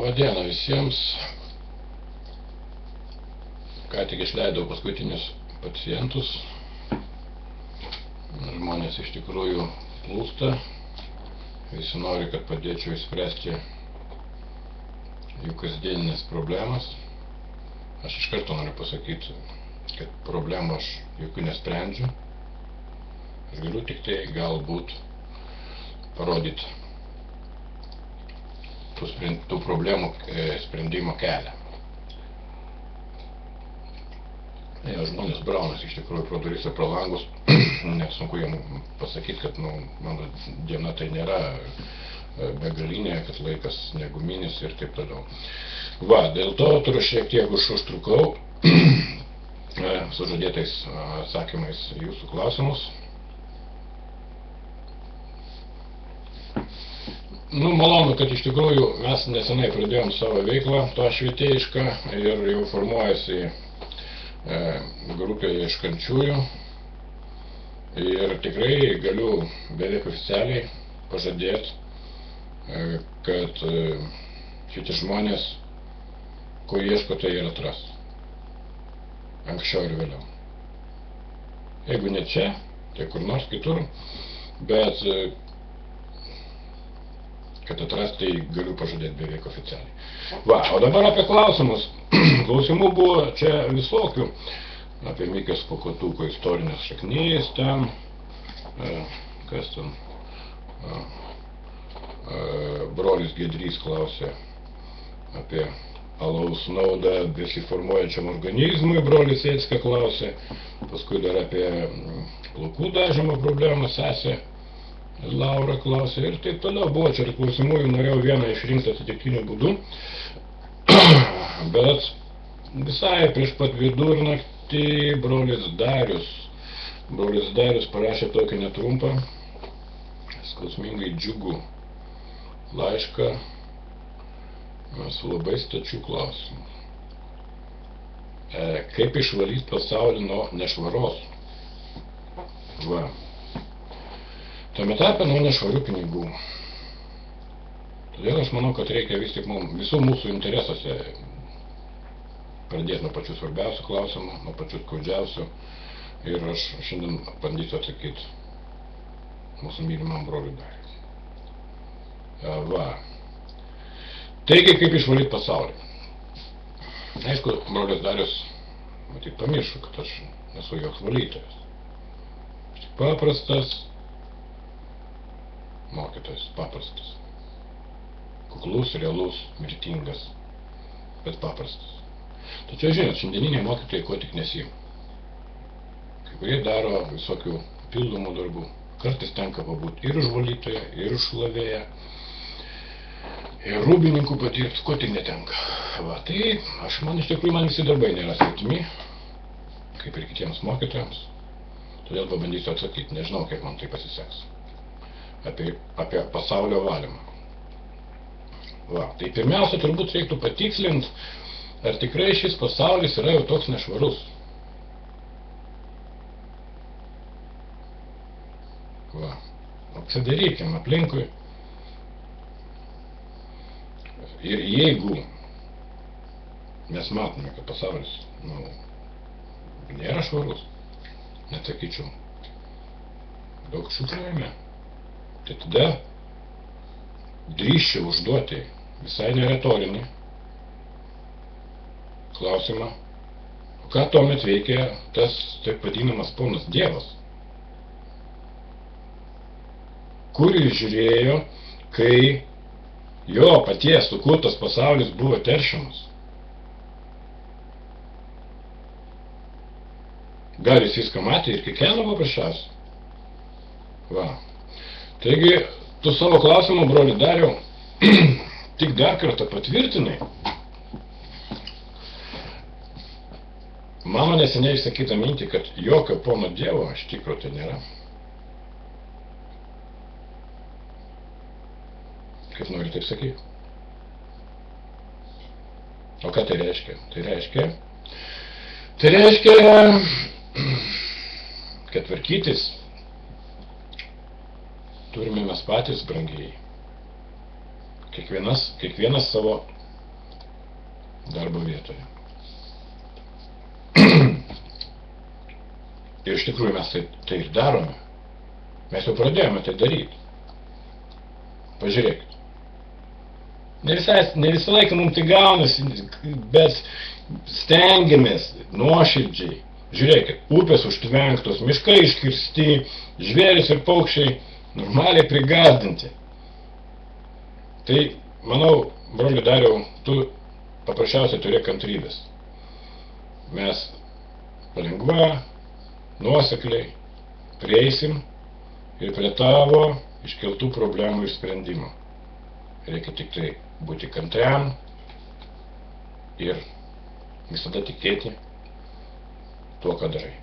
Labą dieną visiems. Ką tik išleidau paskutinius pacientus. Žmonės iš tikrųjų plūsta. Visi nori, kad padėčiau išspręsti jų kasdieninės problemas. Aš iš karto noriu pasakyti, kad problemų aš jokių nesprendžiu. Aš galiu tik tai galbūt parodyti tų problemų sprendimo kelią. Žmonės braunas iš tikrųjų pro duris ir pro langus. Nesunku jam pasakyti, kad mano diena tai nėra begalinė, kad laikas neguminis ir taip toliau. Dėl to turiu šiek tiek užtrukau su žadėtais atsakymais jūsų klausimus. Malonu, kad iš tikrųjų mes nesenai pradėjom savo veiklą, to švietėjišką, ir jau formuojasi grupė ieškančiųjų. Ir tikrai galiu beveik oficialiai pažadėti, kad šitie žmonės, ko ieško, tai ir atras. Anksčiau ir vėliau. Jeigu ne čia, tai kur nors kitur, bet kad atras, tai galiu pažadėti beveik oficialiai. O dabar apie klausimus. Klausimų buvo čia visokių. Apie Mikės Pūkuotuko istorinės šaknys ten. Kas ten? Brolis Gedrys klausė apie alaus naudą besiformuojančiam organizmui. Brolis Ėcka klausė. Paskui dar apie plaukų dažymo problemą sesė Laura klausė ir taip toliau. Buvo čia klausimų, norėjau vieną išrinkti atsitiktiniu būdu, bet visai prieš pat vidurnaktį brolis Darius parašė tokį netrumpą, skausmingai džiugų laišką su labai stačiu klausimu. Kaip išvalyti pasaulį nuo nešvaros? Tame tarpe nuo nešvarių pinigų. Todėl aš manau, kad reikia vis tik visų mūsų interesuose pradėti nuo pačių svarbiausių klausimų, nuo pačių skaudžiausių. Ir aš šiandien bandysiu atsakyti mūsų mylimam broliui Dariui. Taigi, kaip išvalyti pasaulį? Aišku, brolis Darius matyt pamiršo, kad aš nesu joks valytojas. Aš tik paprastas mokytojas, paprastas. Kuklus, realus, mirtingas, bet paprastas. Tačiau, žinot, šiandieniniai mokytojai ko tik nesiima. Kai kurie daro visokių pildomų darbų. Kartais tenka pabūti ir už valytoją, ir už šlavėją, ir rūbininkų patirti, ko tik netenka. Tai man iš tikrųjų visi darbai nėra svetimi, kaip ir kitiems mokytojams. Todėl pabandysiu atsakyti, nežinau, kaip man tai pasiseks. Apie pasaulio valymą. Tai pirmiausia, turbūt reiktų patikslinti, ar tikrai šis pasaulis yra jau toks nešvarus. Apsidarykim aplinkui. Ir jeigu mes matome, kad pasaulis nėra švarus, net sakyčiau, daug šiukšliavime, tai tada drįsčiau užduoti visai neretorinį klausimą, ką tuomet veikia tas taip vadinamas ponas Dievas, kur jis žiūrėjo, kai jo paties sukurtas pasaulis buvo teršiamas. Gal jis viską matė ir kikeno paprasčiausiai? Taigi, tu savo klausimą, broli Dariau, tik dar kartą patvirtinai mano neseniai išsakytą mintį, kad jokio pono Dievo iš tikro tai nėra. Kaip nori taip sakyti? O ką tai reiškia? Tai reiškia, kad tvarkytis turime mes patys, brangiai. Kiekvienas savo darbo vietoje. Ir iš tikrųjų mes tai ir darome. Mes jau pradėjome tai daryti. Pažiūrėkit. Ne visą laiką mums tai gaunasi, bet stengiamės nuoširdžiai. Žiūrėkit, upės užtvenktos, miškai iškirsti, žvėris ir paukščiai normaliai prigazdinti. Tai, manau, broli Dariau, tu paprasčiausiai turėk kantrybės. Mes palengva, nuosekliai prieisim ir prie tavo iškeltų problemų ir sprendimo. Reikia tik tai būti kantriam ir visada tikėti tuo, ką darai.